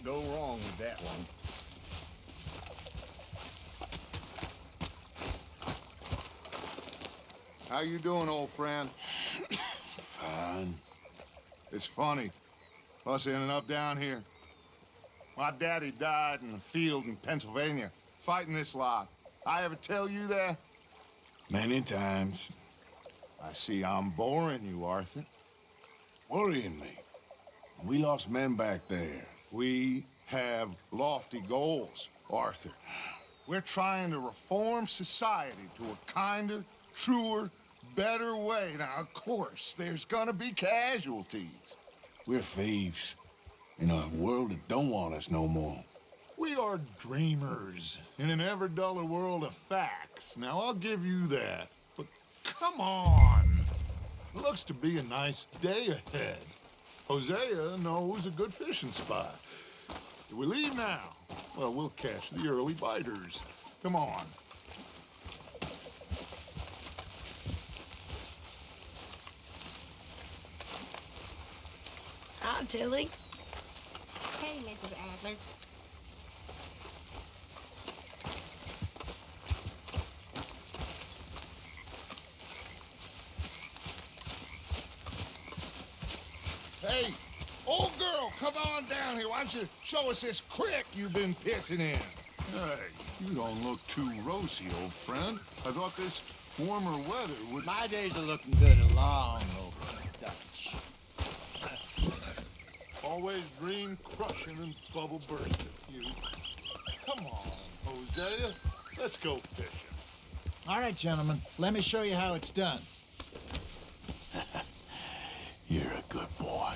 go wrong with that one. How you doing, old friend? Fine. It's funny. Us ending up down here. My daddy died in the field in Pennsylvania, fighting this lot. I ever tell you that? Many times. I see I'm boring you, Arthur. Worrying me. We lost men back there. We have lofty goals, Arthur. We're trying to reform society to a kinder, truer, better way. Now, of course, there's gonna be casualties. We're thieves. In a world that don't want us no more. We are dreamers in an ever duller world of facts. Now, I'll give you that. But come on. Looks to be a nice day ahead. Hosea knows a good fishing spot. Do we leave now? Well, we'll catch the early biters. Come on. Hi, Tilly. Hey, Mrs. Adler. Hey, old girl, come on down here. Why don't you show us this creek you've been pissing in? Hey, you don't look too rosy, old friend. I thought this warmer weather would... My days are looking good along over Dutch. Always dream crushing and bubble bursting, you. Come on, Hosea. Let's go fishing. All right, gentlemen. Let me show you how it's done. You're a good boy.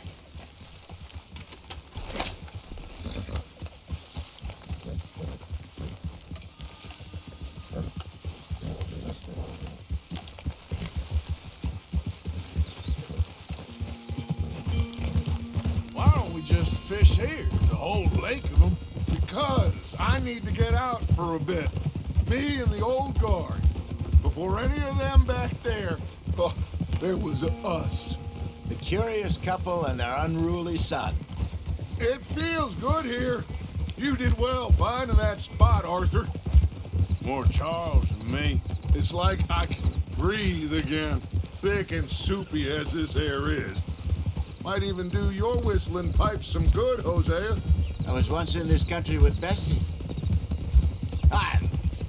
Why don't we just fish here? There's a whole lake of them. Because I need to get out for a bit. Me and the old guard. Before any of them back there, oh, there was us. The curious couple and their unruly son. It feels good here. You did well finding that spot, Arthur. More Charles than me. It's like I can breathe again, thick and soupy as this air is. Might even do your whistling pipes some good, Hosea. I was once in this country with Bessie.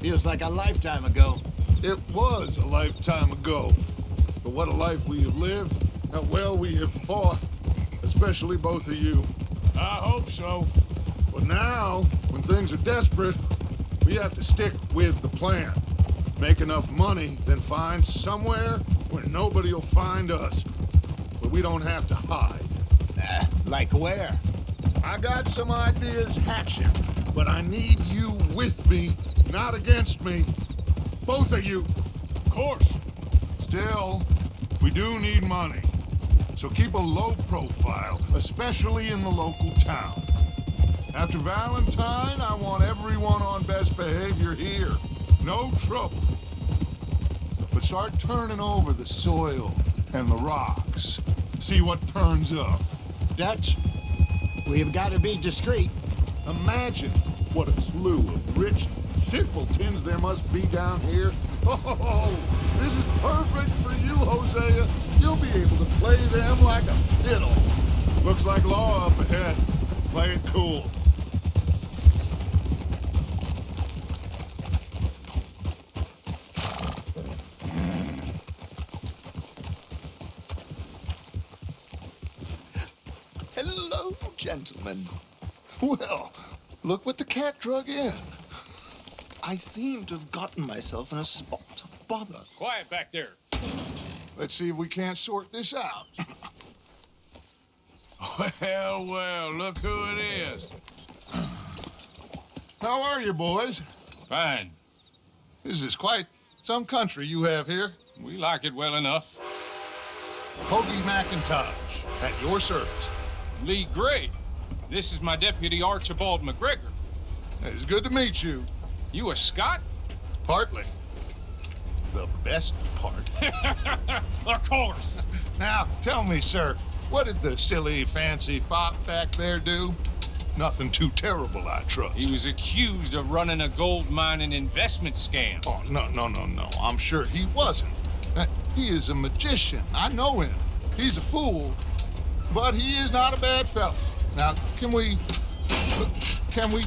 Feels like a lifetime ago. It was a lifetime ago. But what a life we have lived. How well we have fought. Especially both of you. I hope so. But now, when things are desperate, we have to stick with the plan. Make enough money, then find somewhere where nobody will find us. But we don't have to hide. Like where? I got some ideas hatching, but I need you with me, not against me. Both of you. Of course. Still, we do need money. So keep a low profile, especially in the local town. After Valentine, I want everyone on best behavior here. No trouble. But start turning over the soil and the rocks. See what turns up. Dutch, we've got to be discreet. Imagine what a slew of rich simpletons there must be down here. Oh, this is perfect for you, Hosea. You'll be able to play them like a fiddle. Looks like law up ahead. Play it cool. Hello, gentlemen. Well, look what the cat drug in. I seem to have gotten myself in a spot of bother. Quiet back there. Let's see if we can't sort this out. Well, well, look who it is. How are you, boys? Fine. This is quite some country you have here. We like it well enough. Hoagie McIntosh, at your service. Lee Gray. This is my deputy Archibald McGregor. It's good to meet you. You a Scot? Partly. The best part. Of course. Now, tell me, sir, what did the silly, fancy fop back there do? Nothing too terrible, I trust. He was accused of running a gold mining investment scam. Oh, no. I'm sure he wasn't. He is a magician. I know him. He's a fool, but he is not a bad fellow. Now, can we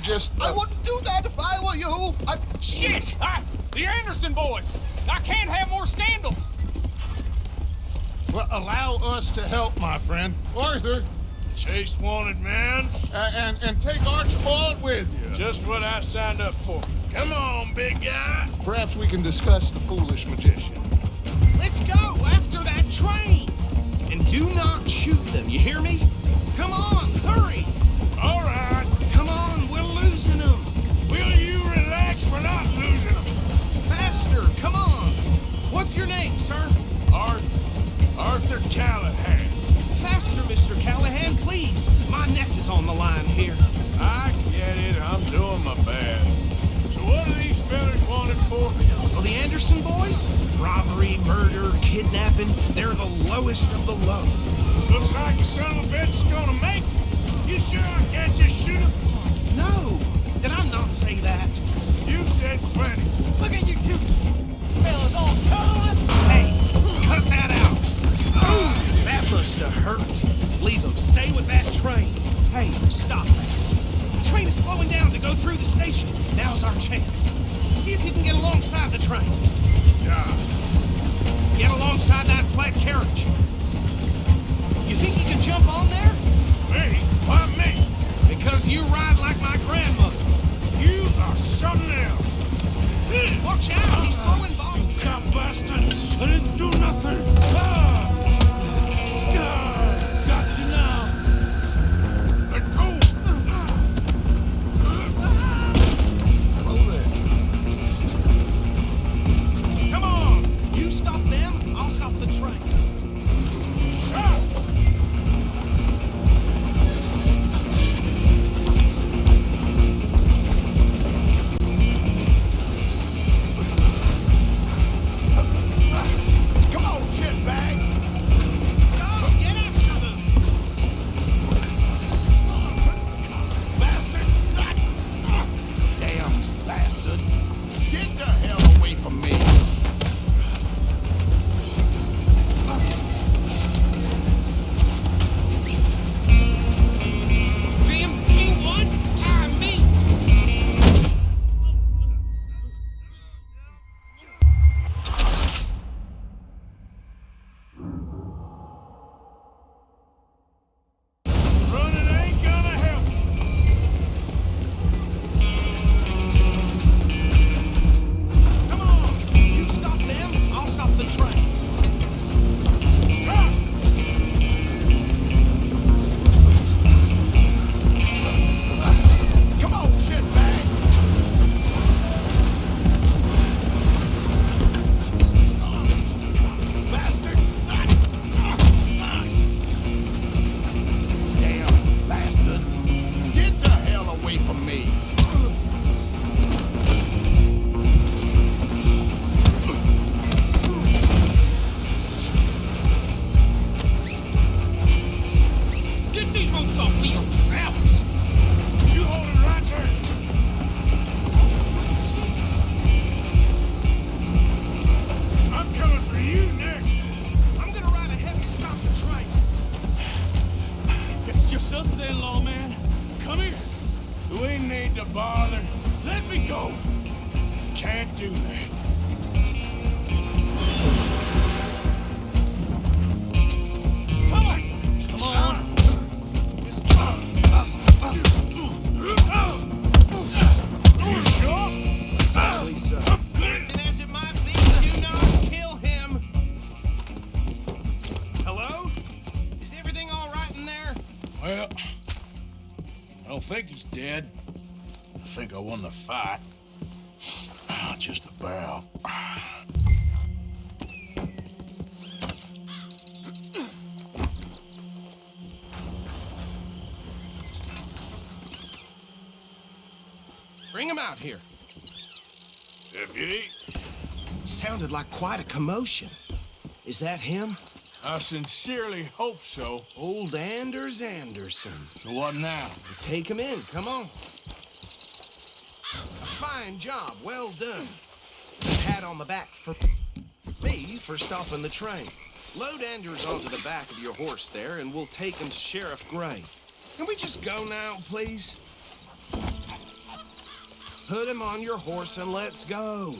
just... I wouldn't do that if I were you. Shit! The Anderson boys! I can't have more scandal! Well, allow us to help, my friend. Arthur, Chase wanted man. and take Archibald with you. Just what I signed up for. Come on, big guy. Perhaps we can discuss the foolish magician. Let's go after that train! And do not shoot them, you hear me? Come on, hurry! All right. Come on, we're losing them! Will you relax? We're not losing them. Faster, come on! What's your name, sir? Arthur Callahan. Faster, Mr. Callahan, please! My neck is on the line here. I get it. I'm doing my best. So what are these fellas wanted for? Well, the Anderson boys? Robbery, murder, kidnapping. They're the lowest of the low. Looks like the son of a bitch is gonna make it. You sure I can't just shoot him? No! Did I not say that? You've said plenty. Look at you two! Fellas all coming! Hey, cut that out! Ooh, that must have hurt. Leave them. Stay with that train. Hey, stop that. The train is slowing down to go through the station. Now's our chance. See if you can get alongside the train. Yeah. Get alongside that flat carriage. You think you can jump on there? Me? Why me? Because you ride like my grandmother. You are something else. Watch out, he's throwing bombs. Cop bastard! I didn't do nothing. Got you now. Let go. Hello there. Come on, you stop them, I'll stop the train. Stop. Come on, shitbag. Go, get after them. Bastard. Damn bastard. Get the hell away from me. Damn G1, time me. Running ain't gonna help you. Come on, you stop them, I'll stop the train. Stop. Come on, shitbag. Bastard. Damn bastard. Get the hell away from me. Get these ropes off me, or else. You hold it right there. I'm coming for you next. I'm gonna ride ahead and stop the train. It's just us then, lawman. Come here. We need to bother. Let me go. Can't do that. Come on. Come on. You sure? Exactly, sir. Tempting as it might be, do not kill him. Hello? Is everything all right in there? Well, I don't think he's dead. I think I won the fight. Just about. Bring him out here. Deputy? Sounded like quite a commotion. Is that him? I sincerely hope so. Old Anders Anderson. So what now? Take him in, come on. A fine job, well done. A pat on the back for me for stopping the train. Load Anders onto the back of your horse there, and we'll take him to Sheriff Gray. Can we just go now, please? Put him on your horse and let's go.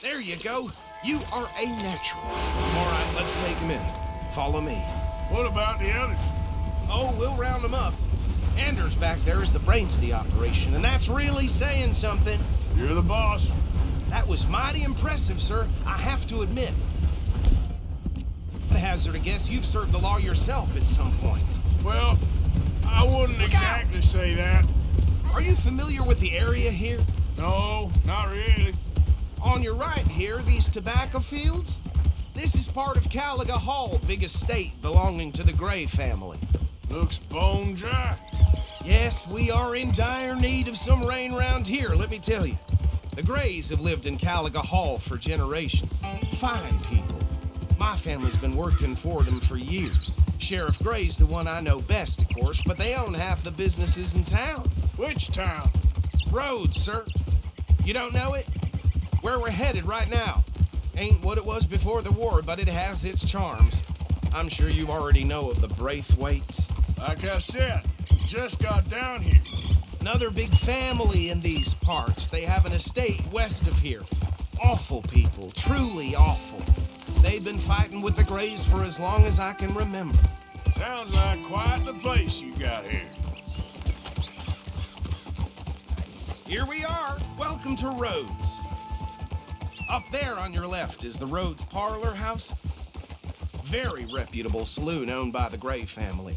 There you go. You are a natural. All right, let's take him in. Follow me. What about the others? Oh, we'll round them up. Anders back there is the brains of the operation, and that's really saying something. You're the boss. That was mighty impressive, sir. I have to admit. I'd hazard a guess you've served the law yourself at some point. Well, I wouldn't Look exactly out! say that. Are you familiar with the area here? No, not really. On your right here, these tobacco fields? This is part of Caliga Hall, big estate belonging to the Gray family. Looks bone dry. Yes, we are in dire need of some rain round here, let me tell you. The Grays have lived in Caliga Hall for generations. Fine people. My family's been working for them for years. Sheriff Gray's the one I know best, of course, but they own half the businesses in town. Which town? Rhodes, sir. You don't know it? Where we're headed right now. Ain't what it was before the war, but it has its charms. I'm sure you already know of the Braithwaites. Like I said, just got down here. Another big family in these parts. They have an estate west of here. Awful people, truly awful. They've been fighting with the Grays for as long as I can remember. Sounds like quite the place you got here. Here we are. Welcome to Rhodes. Up there on your left is the Rhodes Parlor House. Very reputable saloon owned by the Gray family.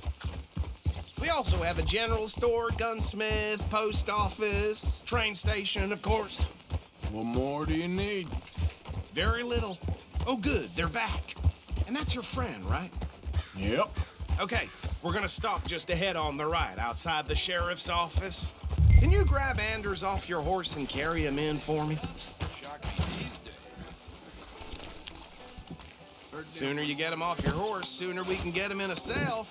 We also have a general store, gunsmith, post office, train station, of course. What more do you need? Very little. Oh, good, they're back. And that's your friend, right? Yep. Okay, we're gonna stop just ahead on the right, outside the sheriff's office. Can you grab Anders off your horse and carry him in for me? Sooner you get him off your horse, sooner we can get him in a cell.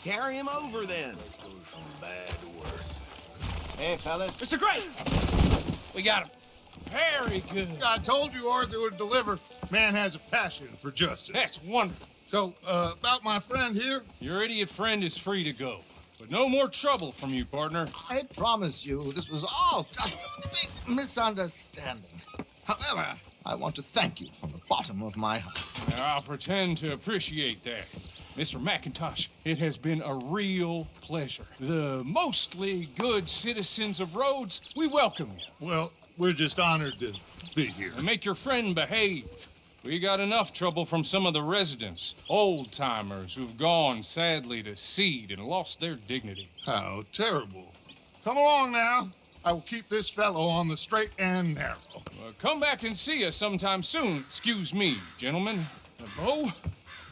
Carry him over then. From bad to worse. Hey, fellas. Mr. Gray! We got him. Very good. I told you Arthur would deliver. Man has a passion for justice. That's wonderful. So, about my friend here? Your idiot friend is free to go. But no more trouble from you, partner. I promise you this was all just a big misunderstanding. However, I want to thank you from the bottom of my heart. Now, I'll pretend to appreciate that. Mr. McIntosh, it has been a real pleasure. The mostly good citizens of Rhodes, we welcome you. Well, we're just honored to be here. And make your friend behave. We got enough trouble from some of the residents, old-timers who've gone, sadly, to seed and lost their dignity. How terrible. Come along now. I will keep this fellow on the straight and narrow. Come back and see us sometime soon. Excuse me, gentlemen. Bo,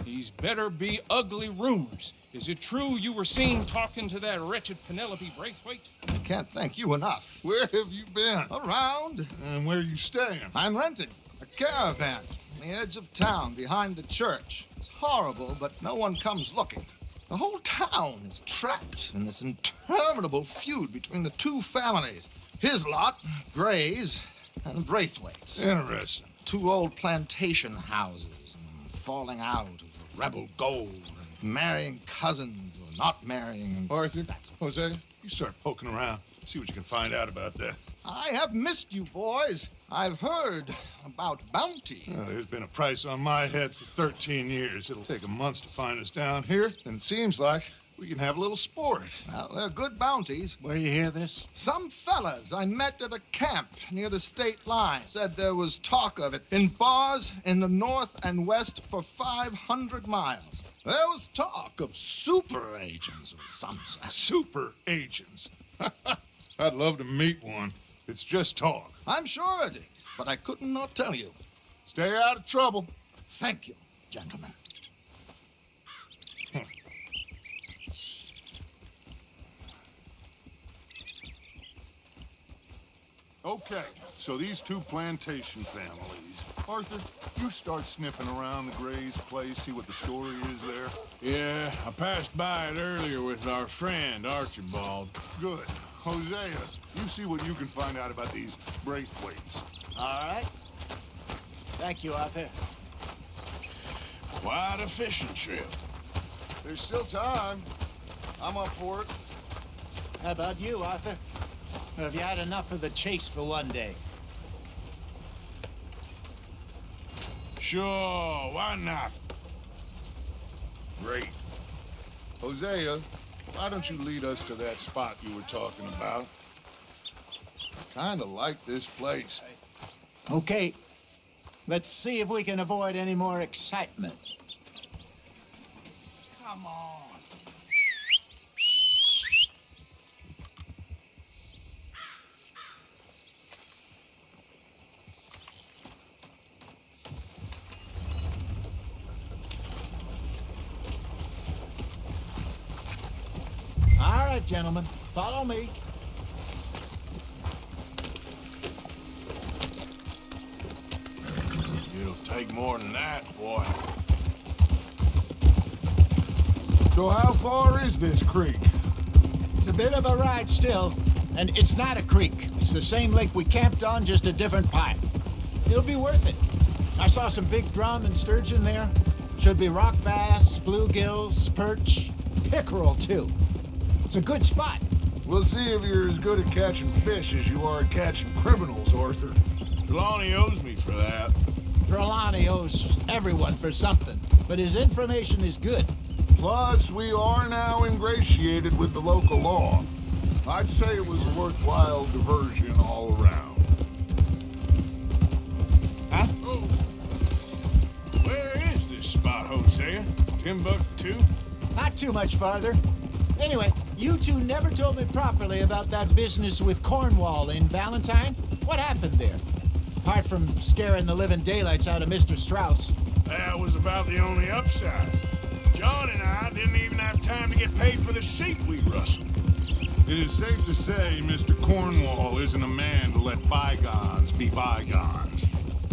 these better be ugly rumors. Is it true you were seen talking to that wretched Penelope Braithwaite? I can't thank you enough. Where have you been? Around, And where you staying? I'm renting a caravan on the edge of town behind the church. It's horrible, but no one comes looking. The whole town is trapped in this interminable feud between the two families. His lot, Gray's, and Braithwaite's. Interesting. Two old plantation houses and falling out of rebel gold and marrying cousins or not marrying. Arthur, Jose, you start poking around. See what you can find out about that. I have missed you, boys. I've heard about bounty. Well, there's been a price on my head for 13 years. It'll take a month to find us down here, and it seems like we can have a little sport. Well, they're good bounties. Where you hear this? Some fellas I met at a camp near the state line said there was talk of it in bars in the north and west for 500 miles. There was talk of super agents or some such. Super agents. I'd love to meet one. It's just talk. I'm sure it is, but I couldn't not tell you. Stay out of trouble. Thank you, gentlemen. Okay, so these two plantation families, Arthur, you start sniffing around the Gray's place, see what the story is there. Yeah, I passed by it earlier with our friend, Archibald. Good. Hosea, you see what you can find out about these Braithwaites. All right. Thank you, Arthur. Quite a fishing trip. There's still time. I'm up for it. How about you, Arthur? Or have you had enough of the chase for one day? Sure, why not? Great. Hosea, why don't you lead us to that spot you were talking about? I kinda like this place. Okay. Let's see if we can avoid any more excitement. Come on. All right, gentlemen. Follow me. It'll take more than that, boy. So how far is this creek? It's a bit of a ride still, and it's not a creek. It's the same lake we camped on, just a different pipe. It'll be worth it. I saw some big drum and sturgeon there. Should be rock bass, bluegills, perch, pickerel too. It's a good spot. We'll see if you're as good at catching fish as you are at catching criminals, Arthur. Trelawney owes me for that. Trelawney owes everyone for something, but his information is good. Plus, we are now ingratiated with the local law. I'd say it was a worthwhile diversion all around. Huh? Oh. Where is this spot, Hosea? Timbuktu? Not too much farther. Anyway, you two never told me properly about that business with Cornwall in Valentine. What happened there? Apart from scaring the living daylights out of Mr. Strauss. That was about the only upside. John and I didn't even have time to get paid for the sheep we rustled. It is safe to say Mr. Cornwall isn't a man to let bygones be bygones.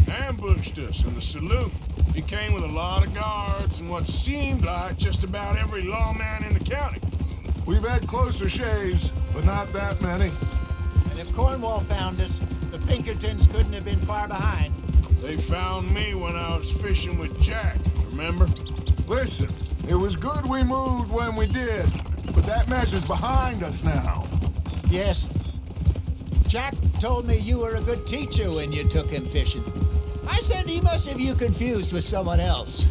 Ambushed us in the saloon. He came with a lot of guards and what seemed like just about every lawman in the county. We've had closer shaves, but not that many. And if Cornwall found us, the Pinkertons couldn't have been far behind. They found me when I was fishing with Jack, remember? Listen, it was good we moved when we did, but that mess is behind us now. Yes. Jack told me you were a good teacher when you took him fishing. I said he must have you confused with someone else.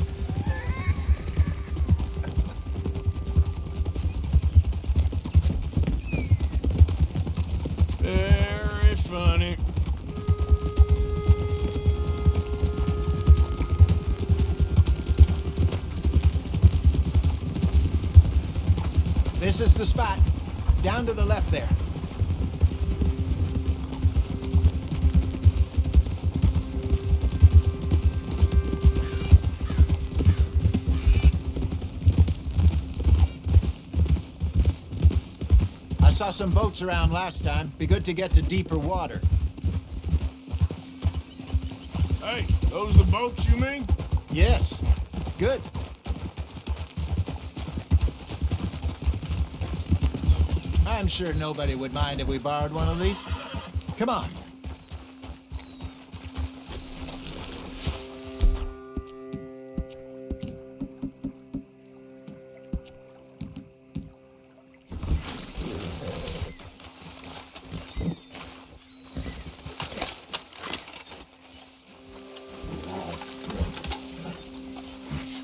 Very funny. This is the spot. Down to the left there. I saw some boats around last time. Be good to get to deeper water. Hey, those the boats you mean? Yes. Good. I'm sure nobody would mind if we borrowed one of these. Come on.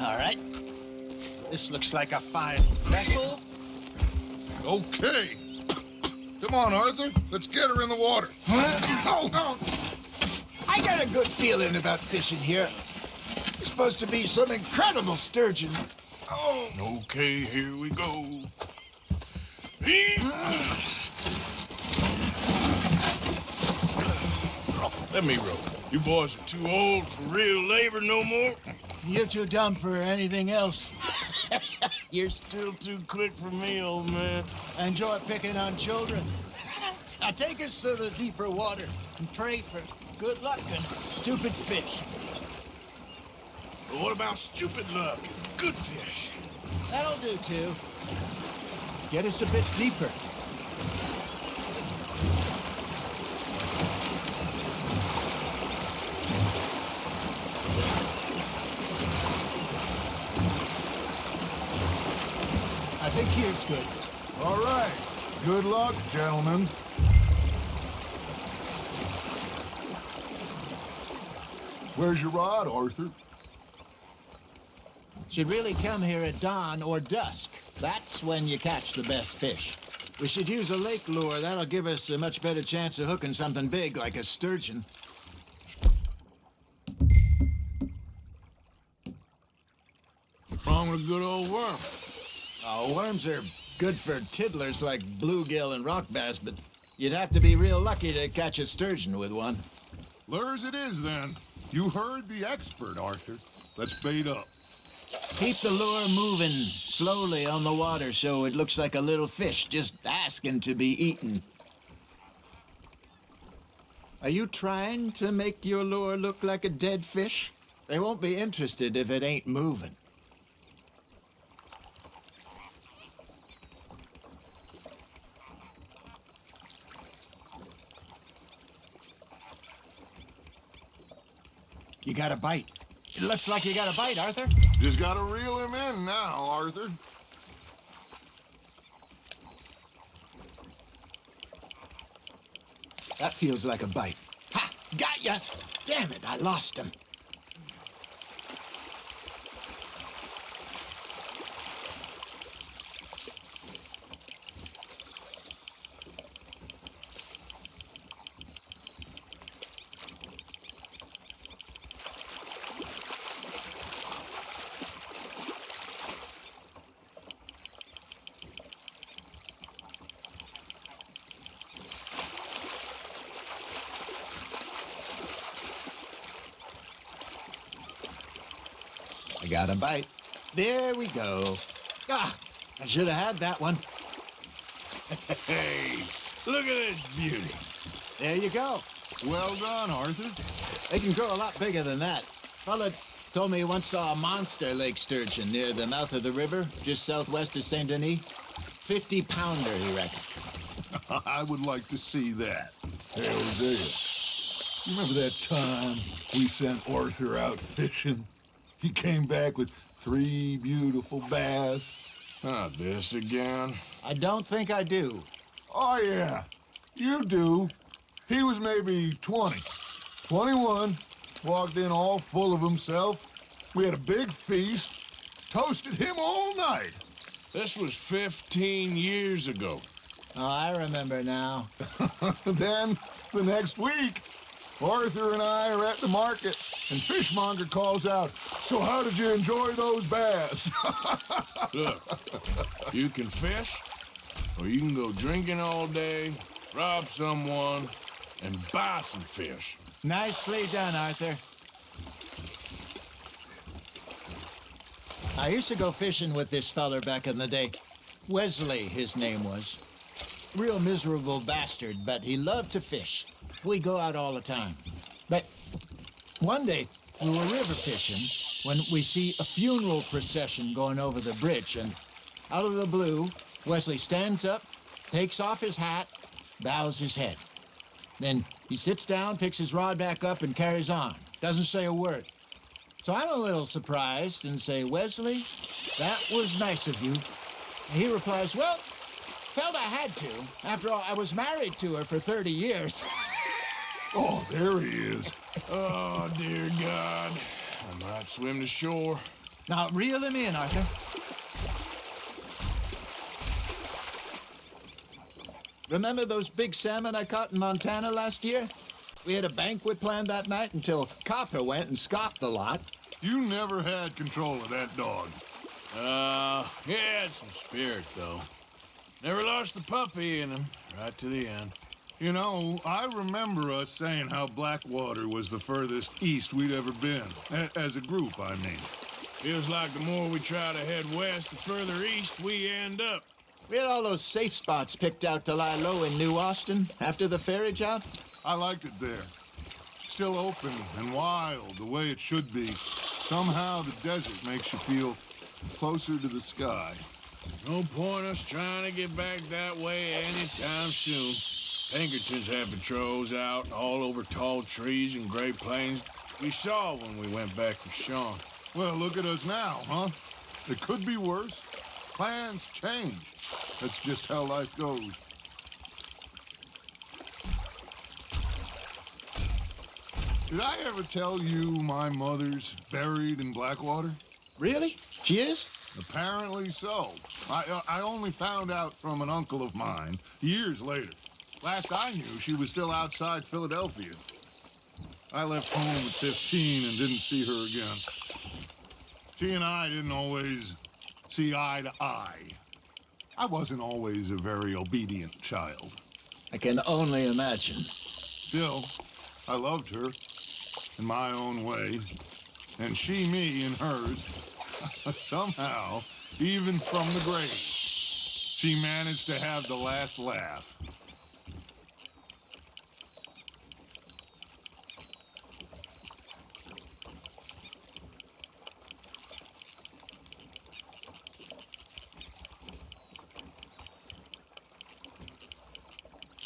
All right. This looks like a fine vessel. Okay. Come on, Arthur. Let's get her in the water. Oh. I got a good feeling about fishing here. There's supposed to be some incredible sturgeon. Oh. Okay, here we go. Let me row. You boys are too old for real labor no more. You're too dumb for anything else. You're still too quick for me, old man. I enjoy picking on children. Now take us to the deeper water and pray for good luck and stupid fish. But what about stupid luck and good fish? That'll do, too. Get us a bit deeper. I think here's good. All right. Good luck, gentlemen. Where's your rod, Arthur? Should really come here at dawn or dusk. That's when you catch the best fish. We should use a lake lure. That'll give us a much better chance of hooking something big like a sturgeon. Wrong with a good old worm? Oh, worms are good for tiddlers like bluegill and rock bass, but you'd have to be real lucky to catch a sturgeon with one. Lures it is, then. You heard the expert, Arthur. Let's bait up. Keep the lure moving slowly on the water so it looks like a little fish just asking to be eaten. Are you trying to make your lure look like a dead fish? They won't be interested if it ain't moving. You got a bite. It looks like you got a bite, Arthur. Just gotta reel him in now, Arthur. That feels like a bite. Ha! Got ya! Damn it, I lost him. I got a bite. There we go. Ah, I should have had that one. Hey, look at this beauty. There you go. Well done, Arthur. They can grow a lot bigger than that. Fella told me he once saw a monster lake sturgeon near the mouth of the river, just southwest of Saint Denis. 50-pounder, he reckoned. I would like to see that. Hey, Hosea, you remember that time we sent Arthur out fishing? He came back with 3 beautiful bass. Not this again. I don't think I do. Oh, yeah, you do. He was maybe 20, 21, walked in all full of himself. We had a big feast, toasted him all night. This was 15 years ago. Oh, I remember now. Then, the next week, Arthur and I are at the market, and Fishmonger calls out, "So how did you enjoy those bass?" Look, you can fish, or you can go drinking all day, rob someone, and buy some fish. Nicely done, Arthur. I used to go fishing with this feller back in the day. Wesley, his name was. Real miserable bastard, but he loved to fish. We'd go out all the time. But one day, we were river fishing when we see a funeral procession going over the bridge, and out of the blue, Wesley stands up, takes off his hat, bows his head. Then he sits down, picks his rod back up, and carries on. Doesn't say a word. So I'm a little surprised and say, "Wesley, that was nice of you." And he replies, "Well, felt I had to. After all, I was married to her for 30 years. Oh, there he is. Oh, dear God. I might swim to shore. Now, reel him in, Arthur. Remember those big salmon I caught in Montana last year? We had a banquet planned that night until Copper went and scoffed the lot. You never had control of that dog. He had some spirit, though. Never lost the puppy in him, right to the end. You know, I remember us saying how Blackwater was the furthest east we'd ever been. As a group, I mean. Feels like the more we try to head west, the further east we end up. We had all those safe spots picked out to lie low in New Austin after the ferry job. I liked it there. Still open and wild, the way it should be. Somehow the desert makes you feel closer to the sky. No point us trying to get back that way anytime soon. Pinkertons have patrols out all over tall trees and Great Plains. We saw when we went back for Sean. Well, look at us now, huh? It could be worse. Plans change. That's just how life goes. Did I ever tell you my mother's buried in Blackwater? Really? She is? Apparently so. I only found out from an uncle of mine years later. Last I knew, she was still outside Philadelphia. I left home at 15 and didn't see her again. She and I didn't always see eye to eye. I wasn't always a very obedient child. I can only imagine. Still, I loved her in my own way, and she me in hers. Somehow, even from the grave, she managed to have the last laugh.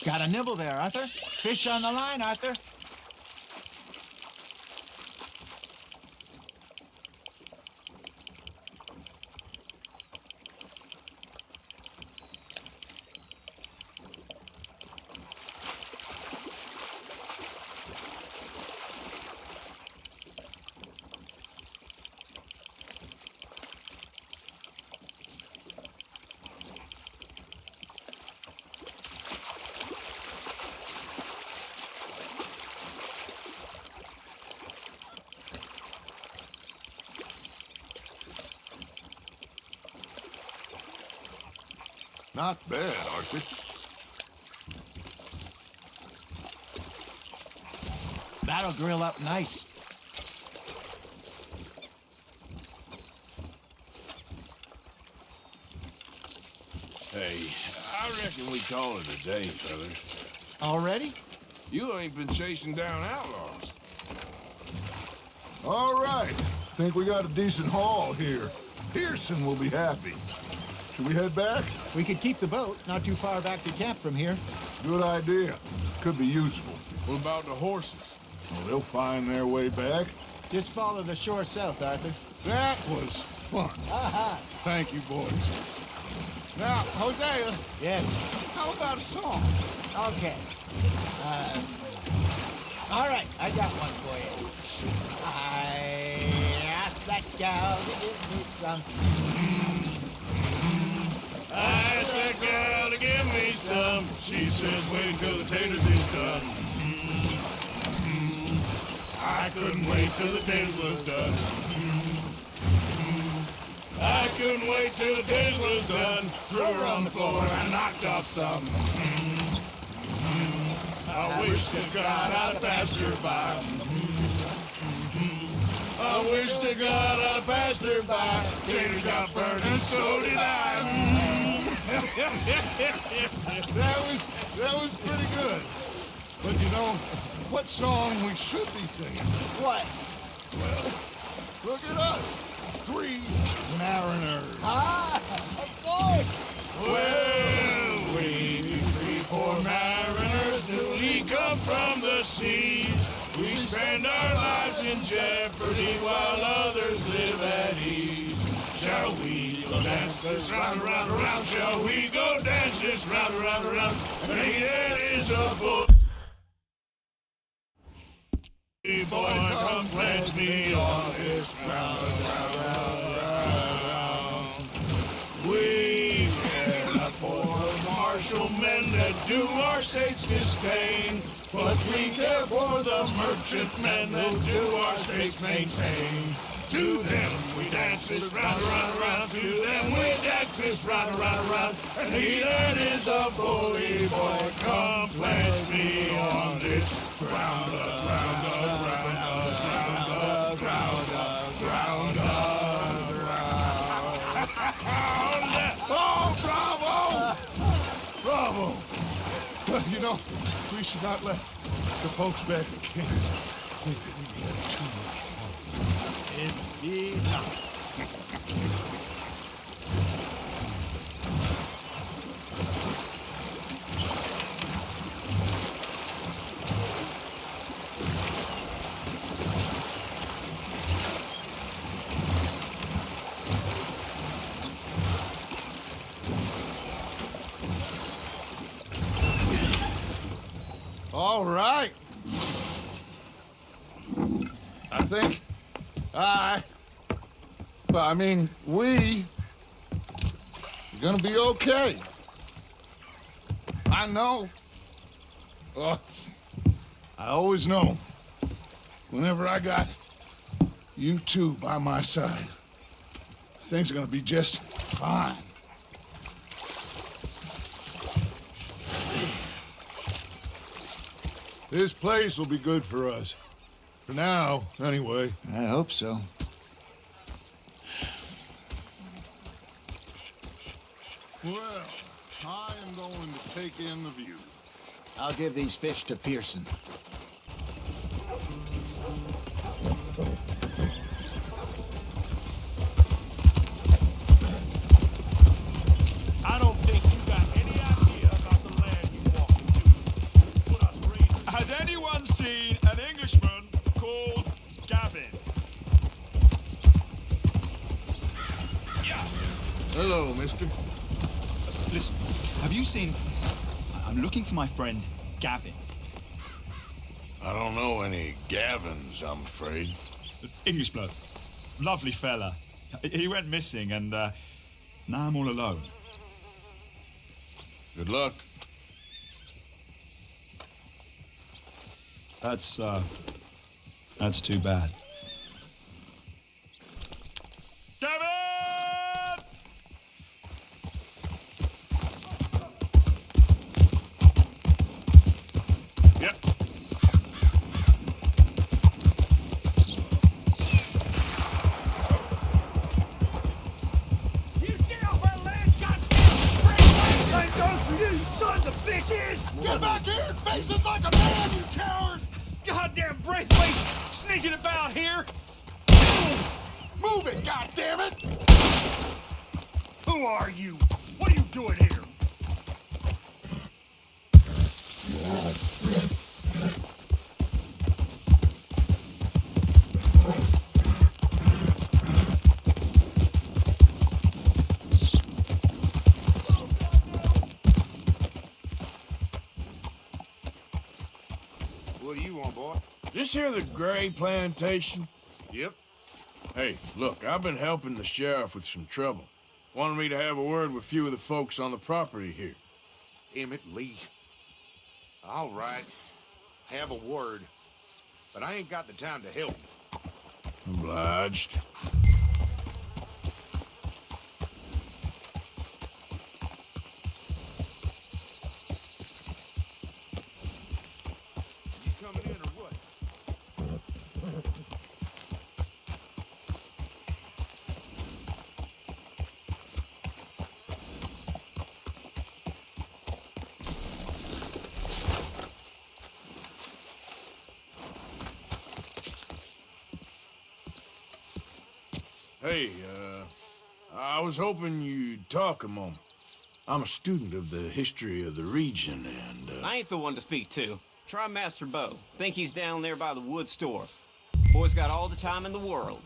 Got a nibble there, Arthur. Fish on the line, Arthur. Not bad, Arthur. That'll grill up nice. Hey, I reckon we call it a day, fellas. Already? You ain't been chasing down outlaws. All right. Think we got a decent haul here. Pearson will be happy. Should we head back? We could keep the boat not too far back to camp from here. Good idea. Could be useful. What about the horses? Well, they'll find their way back. Just follow the shore south, Arthur. That was fun. Aha! Thank you, boys. Now, Hosea, Yes. how about a song? Okay. All right, I got one for you. I asked that gal to give me some. I asked that girl to give me some. She says, wait till the taters is done. I couldn't wait till the taters was done. I couldn't wait till the taters was done. Threw her on the floor and knocked off some. I wish to God I'd passed her by. I wish to God I'd passed her by. Taters got burned and so did I. That was pretty good. But you know, what song we should be singing? What? Well, look at us. 3 mariners. Ah, of course. Well, we 3 poor mariners newly come from the seas. We spend our lives in jeopardy while others live at ease. Shall we go dance this round, around, around? Shall we go dance this round, around, around? Hey, it is a boy. Boy, come pledge me on this ground, We care not for the martial men that do our state's disdain, but we care for the merchant men that do our state's maintain. To them we dance this round, around, around. To them we dance this round, around, around. And he that is a bully boy, come pledge me on this ground, ground, ground, ground, ground, ground, ground. Oh, bravo! Bravo! Well, you know, we should not let the folks back at camp think that we had too much fun. in Vietnam. All right. I think we are gonna be okay. I know. I always know. Whenever I got you two by my side, things are gonna be just fine. This place will be good for us. For now, anyway. I hope so. Well, I am going to take in the view. I'll give these fish to Pearson. I don't think you got any idea about the land you walk into. Put us raiders. Has anyone seen an Englishman called Gavin? Yeah. Hello, mister. Listen, have you seen... I'm looking for my friend, Gavin. I don't know any Gavins, I'm afraid. English bloke. Lovely fella. He went missing and now I'm all alone. Good luck. That's too bad. Gavin! Yep. You get off our land, goddamn! Same goes for you, sons of bitches! Get back here and face us like a man, you coward! Goddamn Braithwaite's sneaking about here! Move it, goddammit! Who are you? What are you doing here? What do you want, boy? This here the Gray Plantation? Yep. Hey, look, I've been helping the sheriff with some trouble. Wanted me to have a word with a few of the folks on the property here. Emmett Lee. All right. Have a word. But I ain't got the time to help. Obliged. You coming in or what? Hey, I was hoping you'd talk a moment. I'm a student of the history of the region, and, I ain't the one to speak to. Try Master Bo. Think he's down there by the wood store. Boy's got all the time in the world.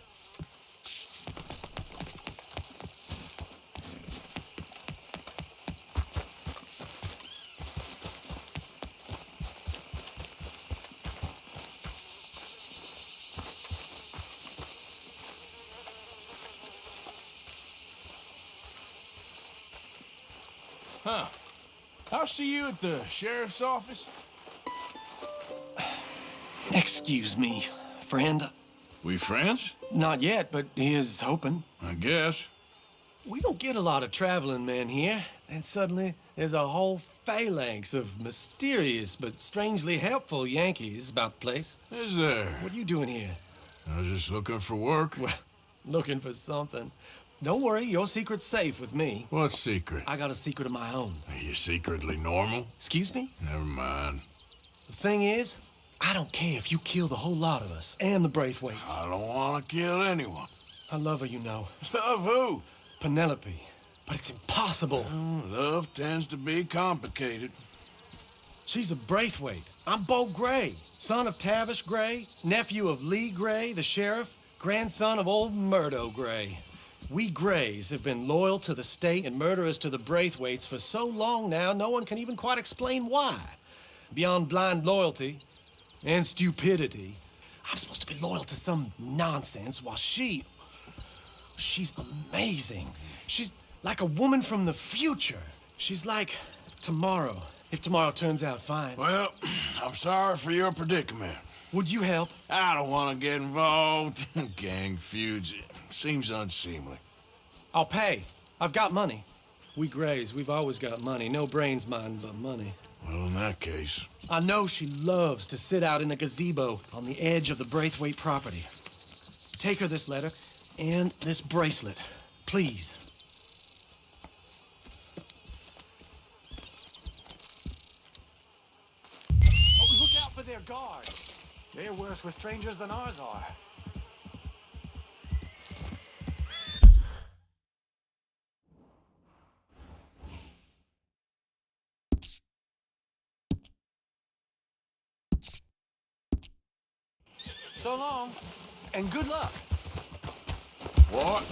Huh. I'll see you at the sheriff's office. Excuse me, friend. We friends? Not yet, but he is hoping. I guess. We don't get a lot of traveling men here, and suddenly there's a whole phalanx of mysterious but strangely helpful Yankees about the place. Is there? What are you doing here? I was just looking for work. Well, looking for something. Don't worry, your secret's safe with me. What secret? I got a secret of my own. Are you secretly normal? Excuse me? Never mind. The thing is, I don't care if you kill the whole lot of us and the Braithwaites. I don't want to kill anyone. I love her, you know. Love who? Penelope. But it's impossible. Love tends to be complicated. She's a Braithwaite. I'm Beau Gray, son of Tavish Gray, nephew of Lee Gray, the sheriff, grandson of old Murdo Gray. We Grays have been loyal to the state and murderers to the Braithwaites for so long now, no one can even quite explain why. Beyond blind loyalty and stupidity, I'm supposed to be loyal to some nonsense while she's amazing. She's like a woman from the future. She's like tomorrow, if tomorrow turns out fine. Well, I'm sorry for your predicament. Would you help? I don't want to get involved in gang feuds. Seems unseemly. I'll pay. I've got money. We Grays, we've always got money. No brains, mind, but money. Well, in that case... I know she loves to sit out in the gazebo on the edge of the Braithwaite property. Take her this letter and this bracelet, please. Oh, look out for their guards. They're worse with strangers than ours are. So long, and good luck. What?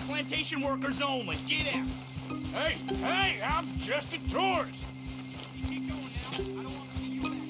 Plantation workers only. Get out. Hey, I'm just a tourist. You keep going now. I don't want to see you back here.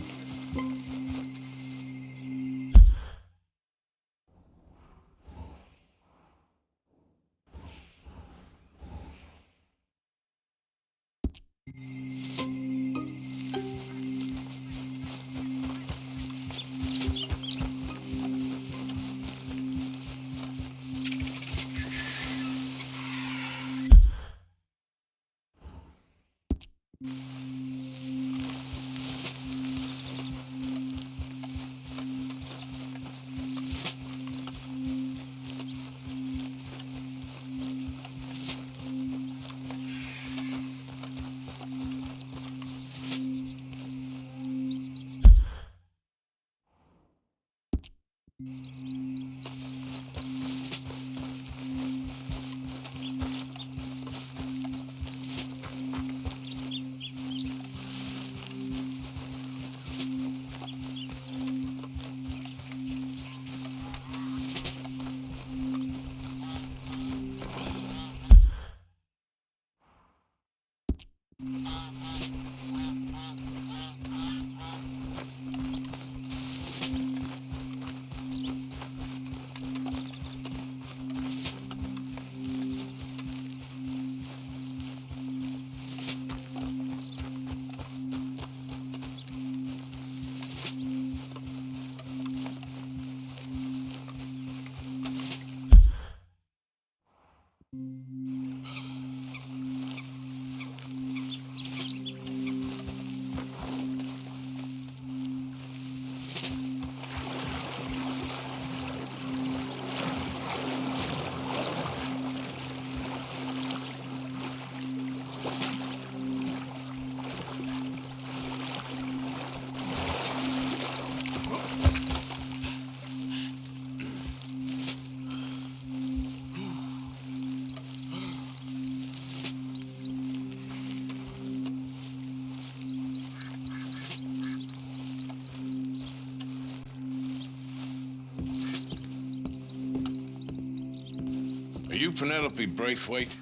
you Penelope Braithwaite?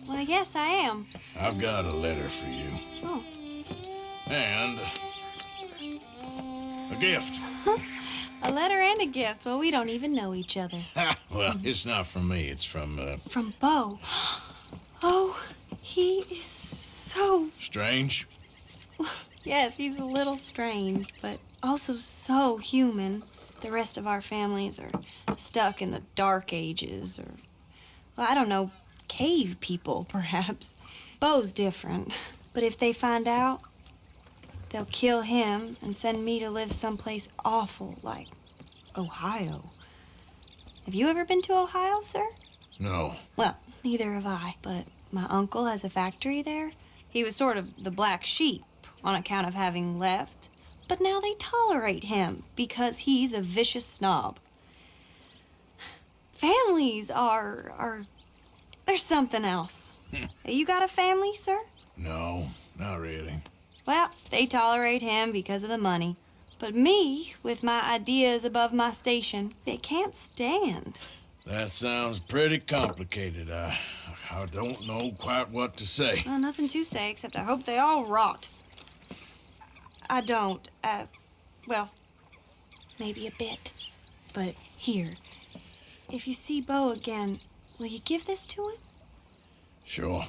Well, yes, I am. I've got a letter for you. Oh. And a gift. A letter and a gift. Well, we don't even know each other. Well, it's not from me. It's from, From Beau. Oh, he is so... Strange? Yes, he's a little strange, but also so human. The rest of our families are stuck in the Dark Ages, or, well, I don't know, cave people, perhaps. Beau's different. But if they find out, they'll kill him and send me to live someplace awful like Ohio. Have you ever been to Ohio, sir? No. Well, neither have I, but my uncle has a factory there. He was sort of the black sheep on account of having left, but now they tolerate him because he's a vicious snob. Families are there's something else. You got a family, sir? No, not really. Well, they tolerate him because of the money. But me, with my ideas above my station, they can't stand. That sounds pretty complicated. I don't know quite what to say. Well, nothing to say, except I hope they all rot. I don't. Well, maybe a bit. But here, if you see Beau again, will you give this to him? Sure.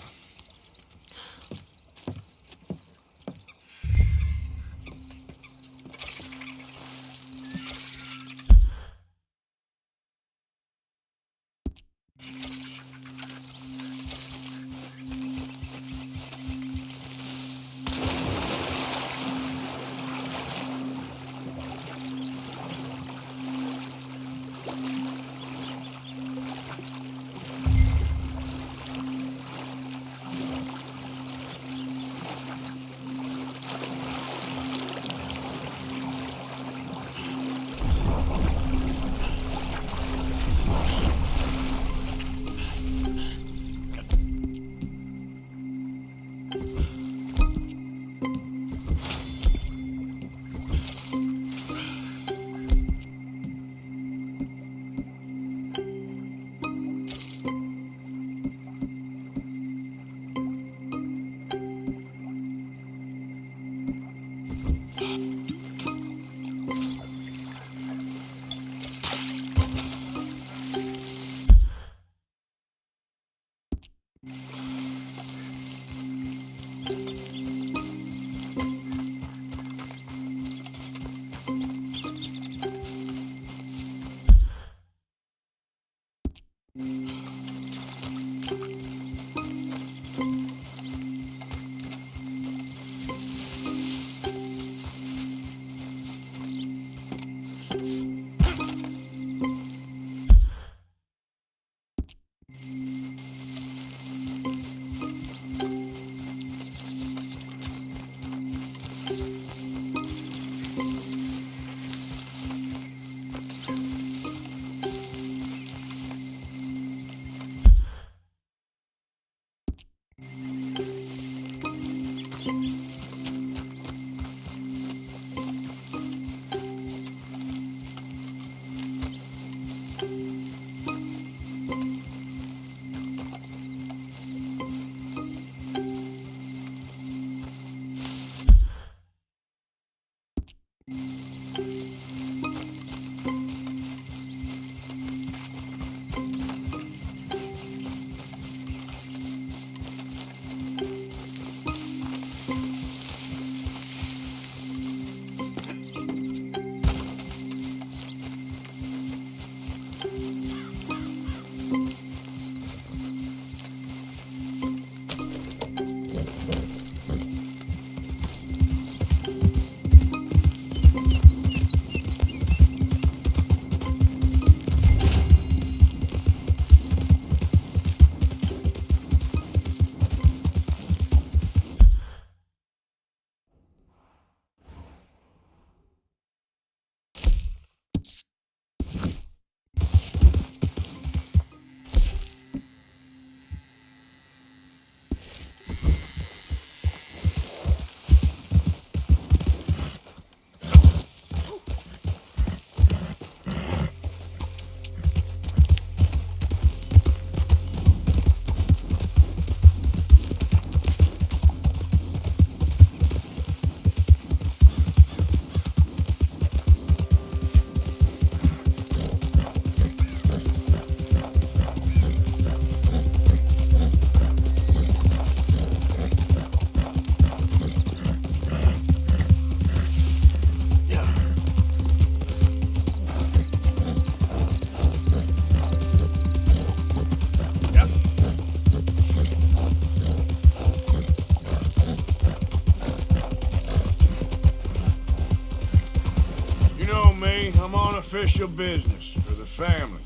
me. I'm on official business for the family.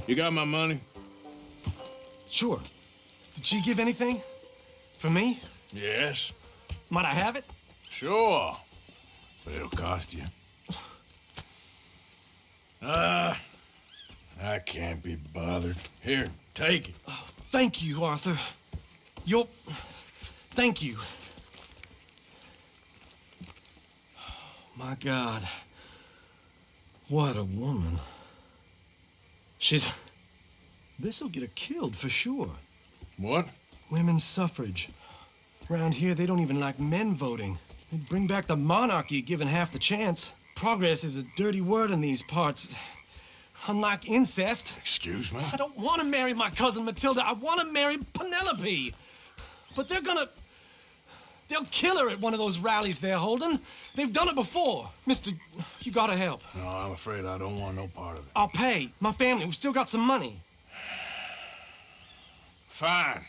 You got my money? Sure. Did she give anything? For me? Yes. Might I have it? Sure. But it'll cost you. I can't be bothered. Here, take it. Oh, thank you, Arthur. You'll... Thank you. My God. What a woman. She's... This'll get her killed for sure. What? Women's suffrage. Around here, they don't even like men voting. They'd bring back the monarchy given half the chance. Progress is a dirty word in these parts. Unlike incest. Excuse me? I don't want to marry my cousin Matilda. I want to marry Penelope. But they're gonna... They'll kill her at one of those rallies they're holding. They've done it before. Mister, you gotta help. No, I'm afraid I don't want no part of it. I'll pay. My family, we've still got some money. Fine.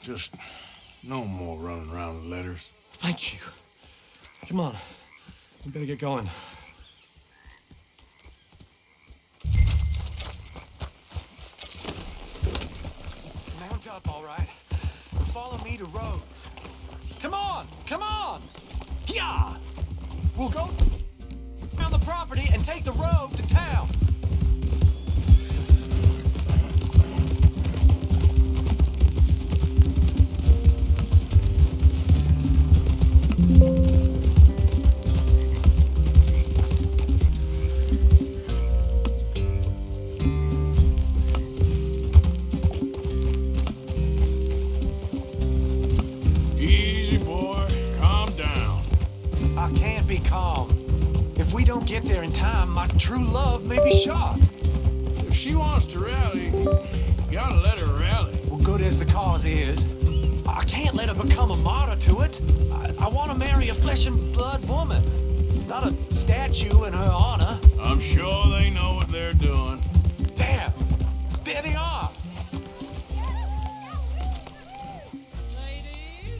Just no more running around with letters. Thank you. Come on. We better get going. Mount up, all right. Follow me to Rhodes. Come on! Come on! Yeah! We'll go around the property and take the road to town. If we don't get there in time, my true love may be shot. If she wants to rally, you gotta let her rally. Well, good as the cause is, I can't let her become a martyr to it. I want to marry a flesh and blood woman, not a statue in her honor. I'm sure they know what they're doing. There! There they are!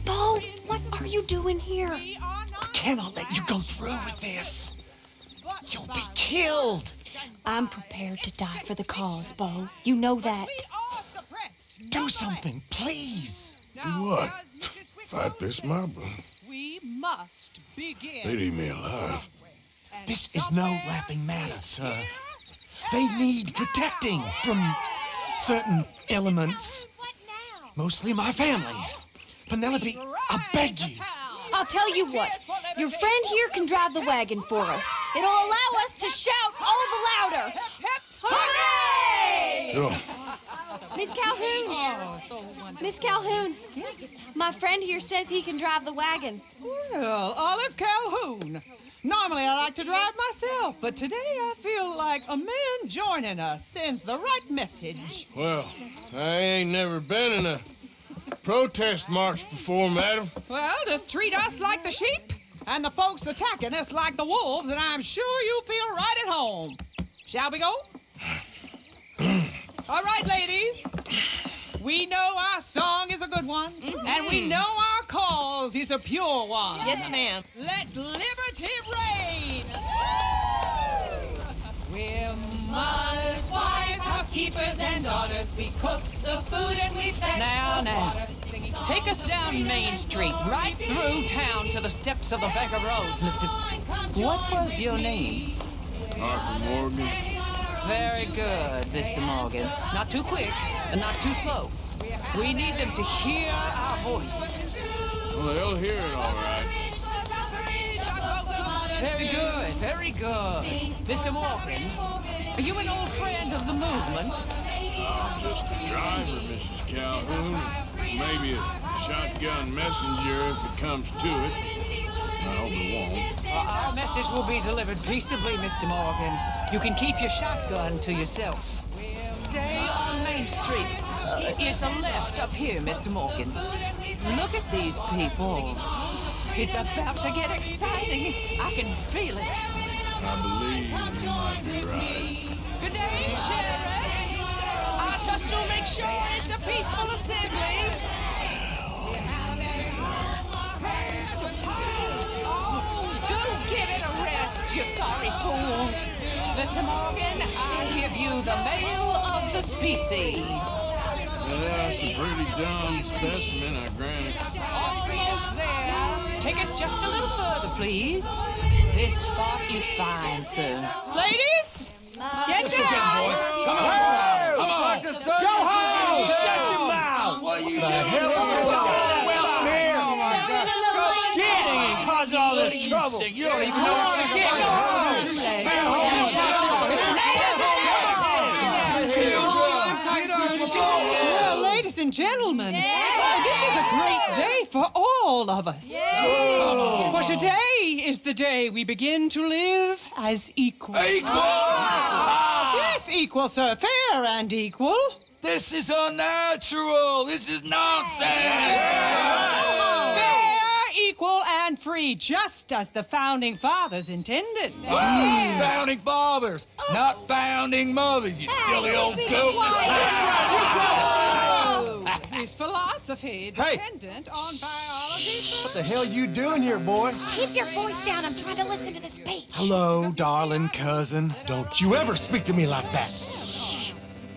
Bo, what are you doing here? I cannot let you go through with this. You'll be killed. I'm prepared to die for the cause, Bo. You know that. Do something, please. Do what? Fight this mob? We must begin. They'd eat me alive. This is no laughing matter, sir. They need protecting from certain elements. Mostly my family. Penelope, I beg you. I'll tell you what. Your friend here can drive the wagon for us. It'll allow us to shout all the louder. Hooray! Sure. Miss Calhoun. Miss Calhoun. My friend here says he can drive the wagon. Well, Olive Calhoun. Normally I like to drive myself, but today I feel like a man joining us sends the right message. Well, I ain't never been in a protest march before, madam. Well, just treat us like the sheep, and the folks attacking us like the wolves, and I'm sure you feel right at home. Shall we go? All right, ladies. We know our song is a good one, and we know our cause is a pure one. Yes, ma'am. Let liberty reign. We're mothers, wives, housekeepers, and daughters. We cook the food and we fetch the water. Take us down Main Street, right through town to the steps of the Becker Road, Mr. What was your name? Arthur Morgan. Very good, Mr. Morgan. Not too quick and not too slow. We need them to hear our voice. Well, they'll hear it all right. Very good. boy. Very good. Mr. Morgan, are you an old friend of the movement? I'm just a driver, Mrs. Calhoun. Maybe a shotgun messenger if it comes to it. I hope it won't. Our message will be delivered peaceably, Mr. Morgan. You can keep your shotgun to yourself. Stay on Main Street. It's a left up here, Mr. Morgan. Look at these people. It's about to get exciting. I can feel it. I believe you might be right. Good day, Sheriff. I trust you'll make sure it's a peaceful assembly. Oh, do give it a rest, you sorry fool. Mr. Morgan, I give you the male of the species. That's a pretty dumb specimen, I grant. Almost there. Take us just a little further, please. This spot is fine, sir. Ladies, get down! boys. Come on. Come on. Go home! Shut your mouth! What the hell is going on? Well, man! Oh, my God. Kidding and causing all this trouble. You don't even know what you're saying. Well, ladies and gentlemen, this is a great day for all of us. For today is the day we begin to live as equals. Yes, equal, sir. Fair and equal. This is unnatural. This is nonsense. Fair, equal, and free, just as the Founding Fathers intended. Founding fathers, not founding mothers, you silly old goat. His philosophy dependent on biology. What the hell you doing here, boy? Keep your voice down. I'm trying to listen to the speech. Hello, darling cousin. Don't you ever speak to me like that.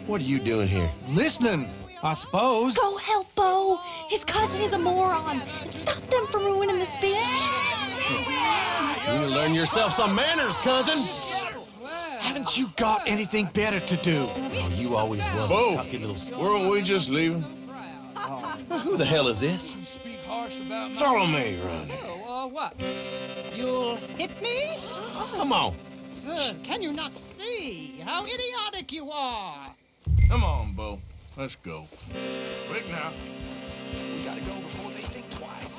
What are you doing here? Listening, I suppose. Go help Bo. His cousin is a moron. And stop them from ruining the speech. You need to learn yourself some manners, cousin. Haven't you got anything better to do? Oh, you always was a cocky little... Weren't we just leaving? Who the hell is this? Follow me, Ronnie. What? You'll hit me? Come on. Sir, can you not see how idiotic you are? Come on, Bo. Let's go. Quick now. We gotta go before they think twice.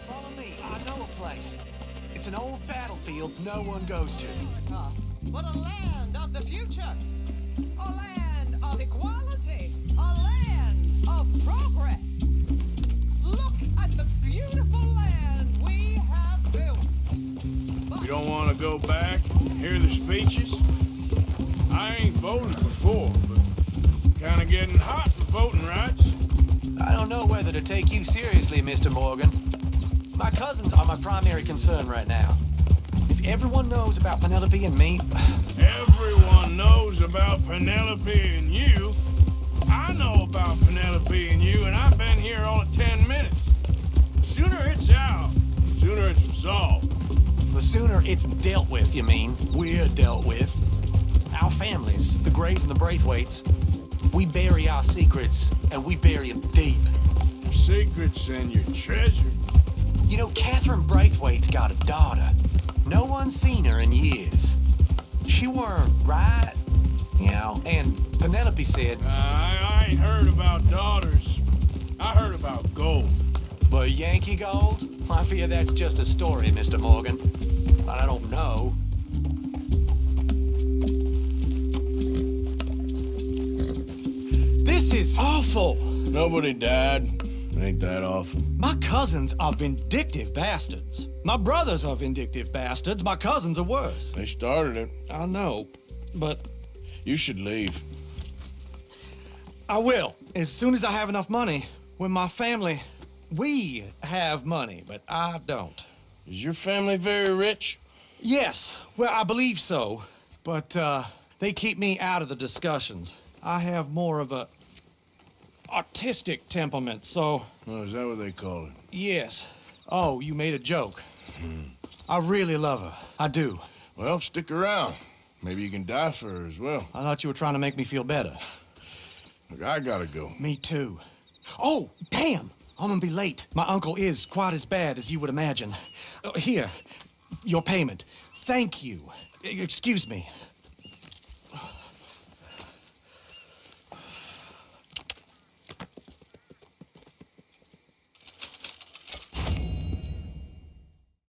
Follow me. I know a place. It's an old battlefield no one goes to. What a land of the future. A land of equality. A land of progress. Look at the beautiful land we have built. You don't want to go back and hear the speeches? I ain't voted before, but kind of getting hot for voting rights. I don't know whether to take you seriously, Mr. Morgan. My cousins are my primary concern right now. If everyone knows about Penelope and me... Everyone knows about Penelope and you. I know about Penelope and you, and I've been here all of 10 minutes. The sooner it's out, the sooner it's resolved. The sooner it's dealt with, you mean? We're dealt with. Our families, the Grays and the Braithwaites, we bury our secrets, and we bury them deep. Your secrets and your treasure. You know, Catherine Braithwaite's got a daughter. No one's seen her in years. She weren't right, you know, and Penelope said... I ain't heard about daughters. I heard about gold. But Yankee gold? I fear that's just a story, Mr. Morgan. But I don't know. This is awful. Nobody died. Ain't that awful? My cousins are vindictive bastards. My brothers are vindictive bastards. My cousins are worse. They started it. I know, but... You should leave. I will, as soon as I have enough money. When my family... We have money, but I don't. Is your family very rich? Yes, well, I believe so. But, they keep me out of the discussions. I have more of a... artistic temperament, so... Oh, is that what they call it? Yes. Oh, you made a joke. I really love her. I do. Well, stick around. Maybe you can die for her as well. I thought you were trying to make me feel better. Look, I gotta go. Me too. Oh, damn! I'm gonna be late. My uncle is quite as bad as you would imagine. Here, your payment. Thank you. Excuse me.